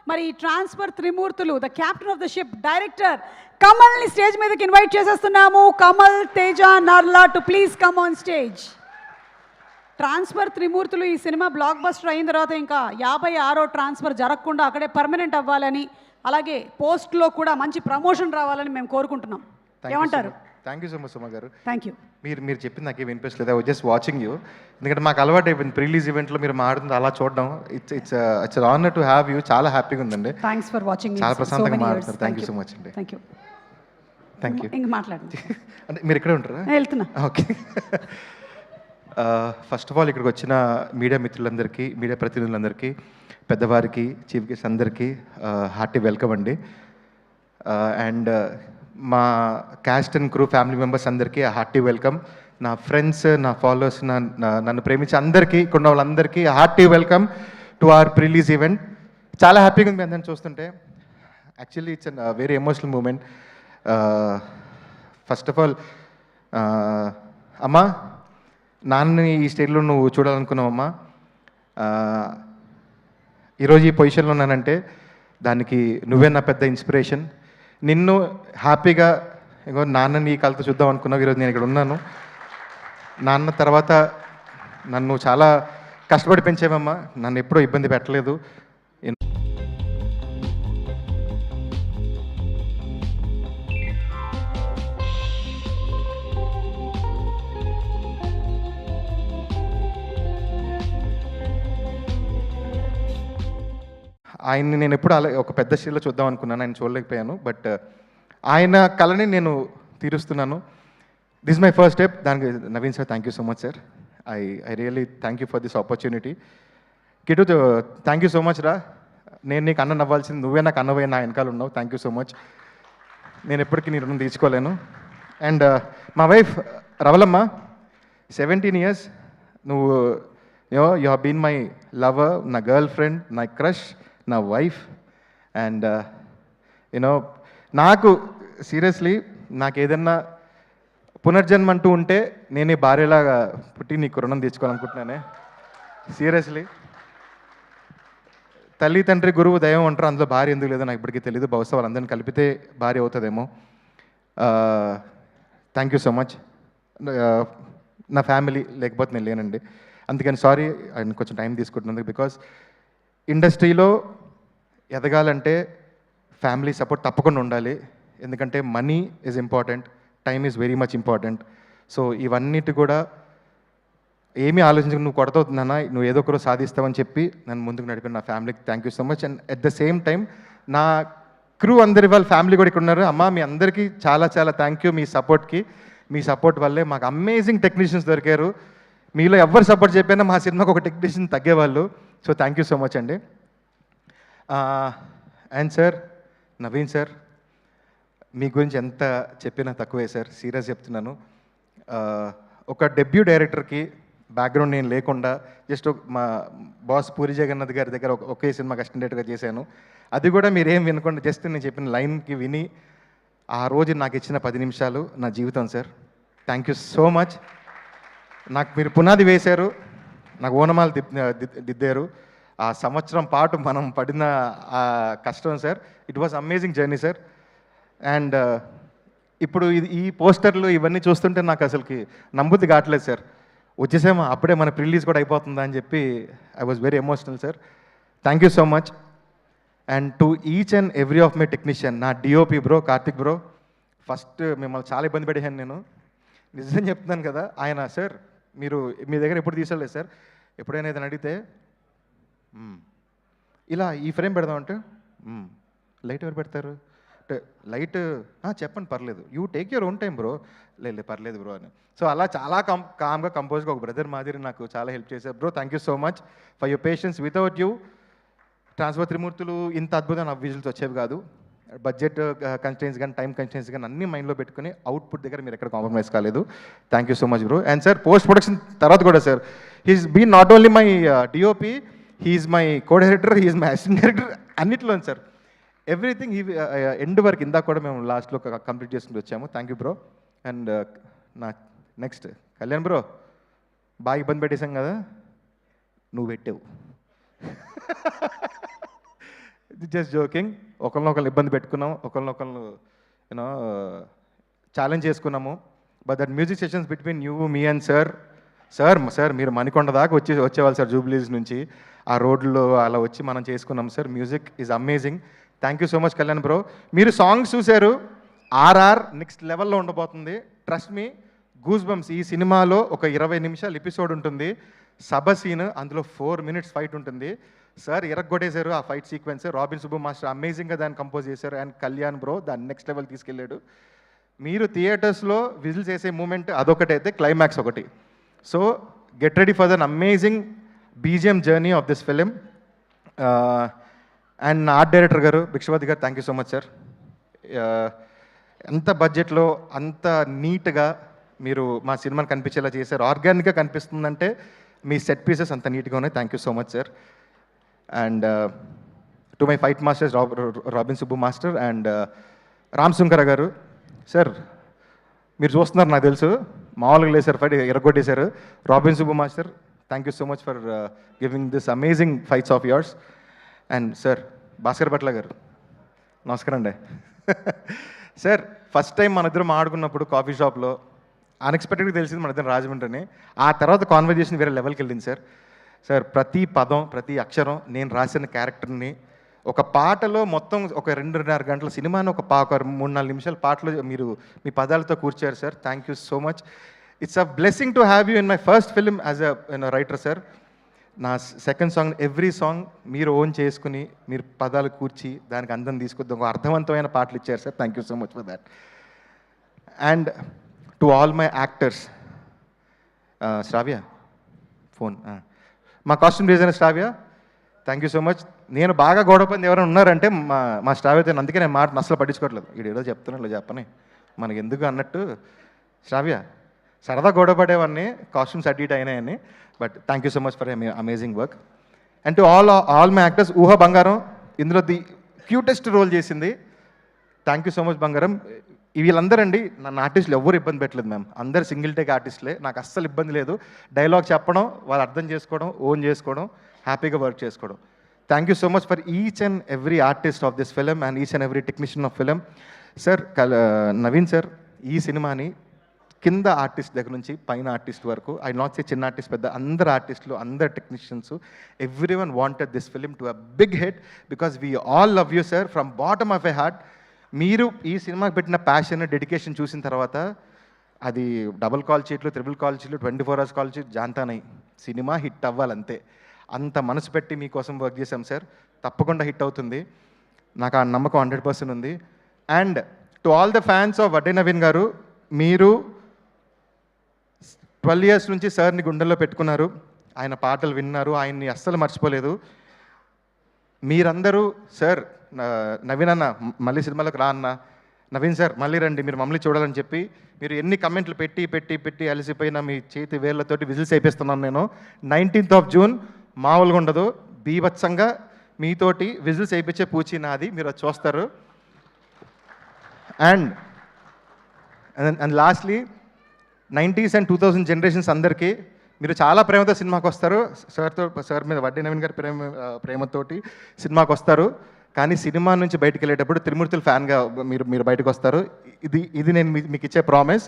మరి transfer Trimurthulu the captain of the ship director కమల్ని stage మీదకి ఇన్వైట్ చేసేస్తున్నాము. Kamal Teja Narla to please come on stage. Transfer Trimurthulu ఈ సినిమా బ్లాక్ బస్టర్ అయిన తర్వాత ఇంకా 56వ ట్రాన్స్ఫర్ జరగకుండా అక్కడే పర్మనెంట్ అవ్వాలని, అలాగే పోస్ట్లో కూడా మంచి ప్రమోషన్ రావాలని మేము కోరుకుంటున్నాం. ఏమంటారు? Thank you so much Suma గారు. Thank you. మీరు చెప్పింది నాకేం వినిపించలేదు. I just watching you. ఎందుకంటే మాకు అలవాటు అయిపోయింది ప్రీలీజ్ ఈవెంట్లో మీరు మాట్లాడుతుంది అలా చూడడం. It's honour to have you. చాలా హ్యాపీగా ఉందండి. Thanks for watching. చాలా ప్రశాంతంగా మాట్లాడతారు. థ్యాంక్ యూ సో మచ్ అండి. Thank you. Thank you. ఇంక మాట్లాడండి. అంటే మీరు ఇక్కడే ఉంటారా? వెళ్తున్నా. ఓకే. ఫస్ట్ ఆఫ్ ఆల్ ఇక్కడికి వచ్చిన మీడియా మిత్రులందరికీ, మీడియా ప్రతినిధులందరికీ, పెద్దవారికి, చీఫ్ గెస్ట్ అందరికీ హార్టీ వెల్కమ్ అండి. అండ్ మా cast and crew family members అందరికీ హార్టీ వెల్కమ్. నా ఫ్రెండ్స్, నా ఫాలోవర్స్, నన్ను ప్రేమించే అందరికీ, ఇక్కడ ఉన్న వాళ్ళందరికీ hearty welcome to our pre-release event. చాలా హ్యాపీగా ఉంది అందరిని చూస్తుంటే. Actually it's an very emotional moment. First of all అమ్మా, నాన్నని ఈ స్టేజ్లో నువ్వు చూడాలనుకున్నావమ్మా. ఈరోజు ఈ పొజిషన్లో ఉన్నానంటే దానికి నువ్వే నా పెద్ద ఇన్స్పిరేషన్. నిన్ను హ్యాపీగా ఇంకో నాన్నని ఈ కళతో చూద్దాం అనుకున్నావు. ఈరోజు నేను ఇక్కడ ఉన్నాను. నాన్న తర్వాత నన్ను చాలా కష్టపడి పెంచేవమ్మా. నన్ను ఎప్పుడూ ఇబ్బంది పెట్టలేదు. ఆయన్ని నేను ఎప్పుడు అలా ఒక పెద్ద స్టేజ్లో చూద్దాం అనుకున్నాను. ఆయన చూడలేకపోయాను. బట్ ఆయన కళని నేను తీరుస్తున్నాను. This my first step. దానికి Naveen sir thank you so much sir. I really thank you for this opportunity. Kittu thank you so much రా. నేను నీకు అన్న నవ్వాల్సింది, నువ్వే నాకు అన్నవే నా వెనకాల ఉన్నావు. Thank you so much. నేను ఎప్పటికీ నీ రుణం తీసుకోలేను. అండ్ మా వైఫ్ రవలమ్మ, 17 years నువ్వు you have been my lover, నా గర్ల్ ఫ్రెండ్, నా క్రష్, నా వైఫ్. అండ్ యూనో నాకు సీరియస్లీ నాకు ఏదన్నా పునర్జన్మ అంటూ ఉంటే నేనే భార్యలాగా పుట్టి నీకు రుణం తీర్చుకోవాలనుకుంటున్నానే. సీరియస్లీ తల్లి తండ్రి గురువు దైవం అంటారు. అందులో భార్య ఎందుకు లేదో నాకు ఇప్పటికీ తెలియదు. బహుశా వాళ్ళందరినీ కలిపితే భార్య అవుతుందేమో. Thank you so much. నా ఫ్యామిలీ లేకపోతే నేను లేనండి. అందుకని సారీ ఆయన కొంచెం టైం తీసుకుంటున్నందుకు. బికాస్ ఇండస్ట్రీలో ఎదగాలంటే ఫ్యామిలీ సపోర్ట్ తప్పకుండా ఉండాలి. ఎందుకంటే money is important, time is very much important. So ఇవన్నిటి కూడా ఏమీ ఆలోచించక నువ్వు కొడతావుతున్నానా, నువ్వు ఏదో ఒకరు సాధిస్తావని చెప్పి నన్ను ముందుకు నడిపిన నా ఫ్యామిలీకి thank you so much. And at the same time నా క్రూ అందరి వాళ్ళ ఫ్యామిలీ కూడా ఇక్కడ ఉన్నారు. అమ్మ మీ అందరికీ చాలా చాలా థ్యాంక్ యూ మీ సపోర్ట్కి. మీ సపోర్ట్ వల్లే మాకు అమేజింగ్ టెక్నీషియన్స్ దొరికారు. మీలో ఎవరు సపోర్ట్ చెప్పినా మా సినిమాకి ఒక టెక్నీషియన్ తగ్గేవాళ్ళు. So thank you so much అండి. అండ్ సార్ నవీన్ సార్, మీ గురించి ఎంత చెప్పినా తక్కువే సార్. సీరియస్ చెప్తున్నాను. ఒక డెబ్యూ డైరెక్టర్కి బ్యాక్గ్రౌండ్ నేను లేకుండా జస్ట్ మా బాస్ పూరి జగన్నాథ్ గారి దగ్గర ఒకే సినిమాకి అసిస్టెంట్ డైరెక్టర్గా చేశాను. అది కూడా మీరేం వినకుండా జస్ట్ నేను చెప్పిన లైన్కి విని ఆ రోజు నాకు ఇచ్చిన 10 నిమిషాలు నా జీవితం sir. Thank you so much. నాకు మీరు పునాది వేశారు, నాకు ఓనమాలు దిద్దారు. ఆ సంవత్సరం పాటు మనం పడిన ఆ కష్టం sir, it was amazing journey sir. And ఇప్పుడు ఈ పోస్టర్లు ఇవన్నీ చూస్తుంటే నాకు అసలుకి నమ్ముద్ది కావట్లేదు సార్. వచ్చేసేమో అప్పుడే మన రిలీజ్ కూడా అయిపోతుందా అని చెప్పి I was very emotional sir. Thank you so much. And to each and every of my technician, నా DOP bro Karthik bro, first మిమ్మల్ని చాలా ఇబ్బంది పెట్టాను నేను, నిజం చెప్తున్నాను కదా. ఆయన సార్ మీరు మీ దగ్గర ఎప్పుడు తీసుకోలేదు సార్, ఎప్పుడైనా ఏదైనా అడిగితే ఇలా ఈ ఫ్రేమ్ పెడదామంటే లైట్ ఎవరు పెడతారు అంటే లైట్ చెప్పండి పర్లేదు, you take your own time bro, లేదు పర్లేదు బ్రో అని. సో అలా చాలా కామ్గా కంపోజ్గా ఒక బ్రదర్ మాదిరి నాకు చాలా హెల్ప్ చేశారు bro. Thank you so much for your patience. Without you transfer Trimurthulu ఇంత అద్భుతమైన విజువల్స్ వచ్చేవి కాదు. బడ్జెట్ కన్స్టెన్స్ కానీ టైం కన్స్టెన్స్ కానీ అన్ని మైండ్లో పెట్టుకుని అవుట్పుట్ దగ్గర మీరు ఎక్కడ కాంప్రమైజ్ కాలేదు. Thank you so much bro. And sir post production తర్వాత కూడా sir, he's been not only my DOP, he's my co-director, he's my assistant director, అన్నిట్లో సార్ ఎవ్రీథింగ్. ఈ ఎండ్ వరకు ఇందాక కూడా మేము లాస్ట్లో కంప్లీట్ చేసుకుంటూ వచ్చాము. Thank you bro. అండ్ నా నెక్స్ట్ కళ్యాణ్ బ్రో, బాగా ఇబ్బంది పెట్టేశాం కదా, నువ్వు పెట్టావు. Just joking. ఒకరినొకరు ఇబ్బంది పెట్టుకున్నాం, ఒకరినొకరు యూనో ఛాలెంజ్ చేసుకున్నాము. But that music sessions between you me and sir మీరు మణికొండ దాకా వచ్చేవాళ్ళు సార్ జూబ్లీస్ నుంచి. ఆ రోడ్లో అలా వచ్చి మనం చేసుకున్నాం sir. Music is amazing. Thank you so much Kalyan bro. మీరు సాంగ్స్ చూశారు, ఆర్ఆర్ నెక్స్ట్ లెవెల్లో ఉండబోతుంది. Trust me, goose bumps. ఈ సినిమాలో ఒక 20 నిమిషాలు ఎపిసోడ్ ఉంటుంది. సభ సీన్, అందులో 4 minutes ఫైట్ ఉంటుంది. సార్ ఇరగ్గొట్టేశారు ఆ fight sequence. Robin Subbu master అమేజింగ్గా దాన్ని కంపోజ్ చేశారు. అండ్ కళ్యాణ్ బ్రో దాన్ని నెక్స్ట్ లెవెల్ తీసుకెళ్ళాడు. మీరు థియేటర్స్లో విజిల్స్ వేసే మూమెంట్ అదొకటైతే, క్లైమాక్స్ ఒకటి. So get ready for then amazing BGM journey of this film. And నా ఆర్ట్ డైరెక్టర్ గారు భిక్షపతి గారు, thank you so much sir. ఎంత బడ్జెట్లో అంత నీట్గా మీరు మా సినిమాని కనిపించేలా చేశారు. ఆర్గానిక్గా కనిపిస్తుందంటే మీ సెట్ పీసెస్ అంత నీట్గా ఉన్నాయి. Thank you so much sir. And to my fight masters Robin Subbu master and Ram Sunkara గారు. సార్ మీరు చూస్తున్నారు నాకు తెలుసు, మామూలుగా లేదు సార్, ఫైట్ ఎరగొట్టేశారు. Robin Subbu master, thank you so much for giving this amazing fights of yours. And sir Bhaskar Bhatla గారు, నమస్కారం అండి. సార్ ఫస్ట్ టైం మన ఇద్దరం ఆడుకున్నప్పుడు కాఫీ షాప్లో అన్ఎక్స్పెక్టెడ్గా తెలిసింది మన ఇద్దరం రాజమండ్రిని. ఆ తర్వాత కాన్వర్జేషన్ వేరే లెవెల్కి వెళ్ళింది సార్. సార్ ప్రతి పదం, ప్రతి అక్షరం, నేను రాసిన క్యారెక్టర్ని ఒక పాటలో మొత్తం ఒక 2.5 గంటల సినిమాని ఒక 3-4 నిమిషాల పాటలో మీరు మీ పదాలతో కూర్చారు sir. Thank you so much. It's a blessing to have you in my first film as a writer sir. నా సెకండ్ సాంగ్ ఎవ్రీ సాంగ్ మీరు ఓన్ చేసుకుని మీరు పదాలు కూర్చి దానికి అందం తీసుకొద్దాం ఒక అర్థవంతమైన పాటలు ఇచ్చారు sir. Thank you so much for that. And to all my actors, Shravya phone, మా costume designer Shravya, thank you so much. నేను బాగా గొడవపంది ఎవరైనా ఉన్నారంటే మా శ్రావ్యతో, అందుకే నేను మాట అసలు పట్టించుకోవట్లేదు. వీడు ఏదో చెప్తున్నాడు ఇలా చెప్పని మనకి ఎందుకు అన్నట్టు. శ్రావ్య సరదా గొడవపడేవాడిని, కాస్ట్యూమ్స్ అడ్డీట్ అయినాయని. But thank you so much for amazing work. And to all my actors, Uha బంగారం ఇందులో ది క్యూటెస్ట్ రోల్ చేసింది. థ్యాంక్ యూ సో మచ్ బంగారం. వీళ్ళందరండి నన్ను ఆర్టిస్టులు ఎవరు ఇబ్బంది పెట్టలేదు మ్యామ్, అందరు సింగిల్ టేక్ ఆర్టిస్టులే. నాకు అస్సలు ఇబ్బంది లేదు. డైలాగ్ చెప్పడం, వాళ్ళు అర్థం చేసుకోవడం, ఓన్ చేసుకోవడం, హ్యాపీగా వర్క్ చేసుకోవడం. Thank you so much for each and every artist of this film and each and every technician of film. Sir Naveen sir ఈ సినిమాని కింద ఆర్టిస్ట్ దగ్గర నుంచి పైన ఆర్టిస్ట్ వరకు, ఐ నాట్ సే చిన్న ఆర్టిస్ట్ పెద్ద, అందరు ఆర్టిస్టులు, అందరు technicians, every one wanted this film to a big hit because we all love you sir from bottom of a heart. మీరు ఈ సినిమాకి పెట్టిన ప్యాషన్, డెడికేషన్ చూసిన తర్వాత అది డబుల్ కాల్ షీట్లు, త్రిబుల్ కాల్ షీట్లు, 24 hours కాల్ షీట్ జాంతానై సినిమా హిట్ అవ్వాలంతే. అంత మనసు పెట్టి మీకోసం వర్క్ చేశాం సార్. తప్పకుండా హిట్ అవుతుంది, నాకు ఆ నమ్మకం 100% ఉంది. And to all the fans of Vadde Naveen గారు, మీరు 12 years నుంచి సార్ని గుండెల్లో పెట్టుకున్నారు, ఆయన పాటలు విన్నారు, ఆయన్ని అస్సలు మర్చిపోలేదు. మీరందరూ సార్ నవీన్ అన్న మళ్ళీ సినిమాలోకి రా అన్న, నవీన్ సార్ మళ్ళీ రండి, మీరు మమ్మల్ని చూడాలని చెప్పి మీరు ఎన్ని కమెంట్లు పెట్టి పెట్టి పెట్టి అలసిపోయిన మీ చేతి వేళ్ళతోటి విజిల్స్ అయిపోస్తున్నాను నేను. 19th June మామూలుగా ఉండదు, బీభత్సంగా మీతోటి విజిల్స్ అయిపించే పూచి నాది, మీరు అది చూస్తారు. And lastly 90s and 2000 generations అందరికీ మీరు చాలా ప్రేమతో సినిమాకి వస్తారు. సార్ మీద వడ్డీ నవీన్ గారి ప్రేమతోటి సినిమాకి వస్తారు. కానీ సినిమా నుంచి బయటకు వెళ్ళేటప్పుడు త్రిమూర్తులు ఫ్యాన్గా మీరు బయటకు వస్తారు. ఇది నేను మీకు ఇచ్చే promise.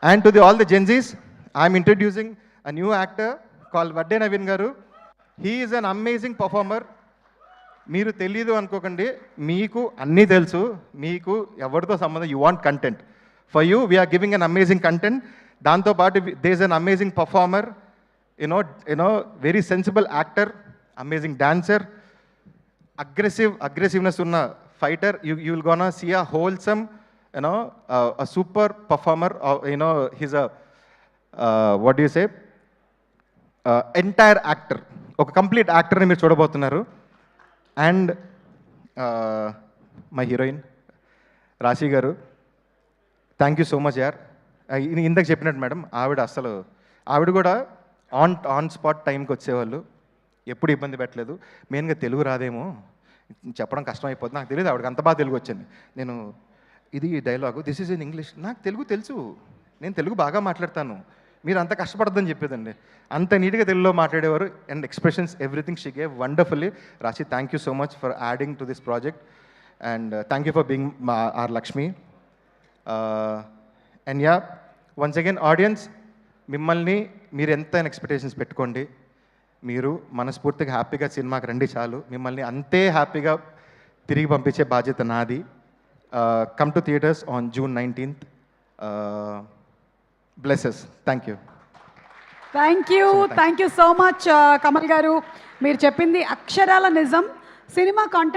And to all the Gen Zs, I'm introducing a new actor call Vadde Naveen గారు. He is an amazing performer. మీరు తెలీదు అనుకోకండి, మీకు అన్నీ తెలుసు. మీకు ఎవరితో సంబంధం, you want content. For you we're giving an amazing content. దాంతోపాటు they is an amazing performer, you know very sensible actor, amazing dancer, అగ్రెసివ్నెస్ ఉన్న fighter. You will gonna see a wholesome, a super performer. He's a what do you say, entire actor, ఒక complete యాక్టర్ని మీరు చూడబోతున్నారు. And my heroine రాశి గారు, thank you so much యార్. ఇందాక చెప్పినట్టు మేడం, ఆవిడ కూడా ఆన్ స్పాట్ టైంకి వచ్చేవాళ్ళు, ఎప్పుడు ఇబ్బంది పెట్టలేదు. మెయిన్గా తెలుగు రాదేమో, చెప్పడం కష్టం అయిపోతుంది, నాకు తెలియదు ఆవిడకి అంత బాగా తెలుగు వచ్చింది. నేను ఇది dialogue, this is in English, నాకు తెలుగు తెలుసు, నేను తెలుగు బాగా మాట్లాడతాను, మీరు అంత కష్టపడద్దని చెప్పేదండి. అంత నీట్గా తెలుగులో మాట్లాడేవారు. And expressions everything she gave wonderfully. Rashi, thank you so much for adding to this project and thank you for being our Lakshmi. And yeah, once again audience, మిమ్మల్ని మీరు ఎంతైనా ఎక్స్పెక్టేషన్స్ పెట్టుకోండి. మీరు మనస్ఫూర్తిగా హ్యాపీగా సినిమాకి రండి చాలు. మిమ్మల్ని అంతే హ్యాపీగా తిరిగి పంపించే బాధ్యత నాది. Come to theatres on June 19th. Blesses. Thank you. Thank you so much Kamal గారు. మీరు చెప్పింది అక్షరాల నిజం. Cinema content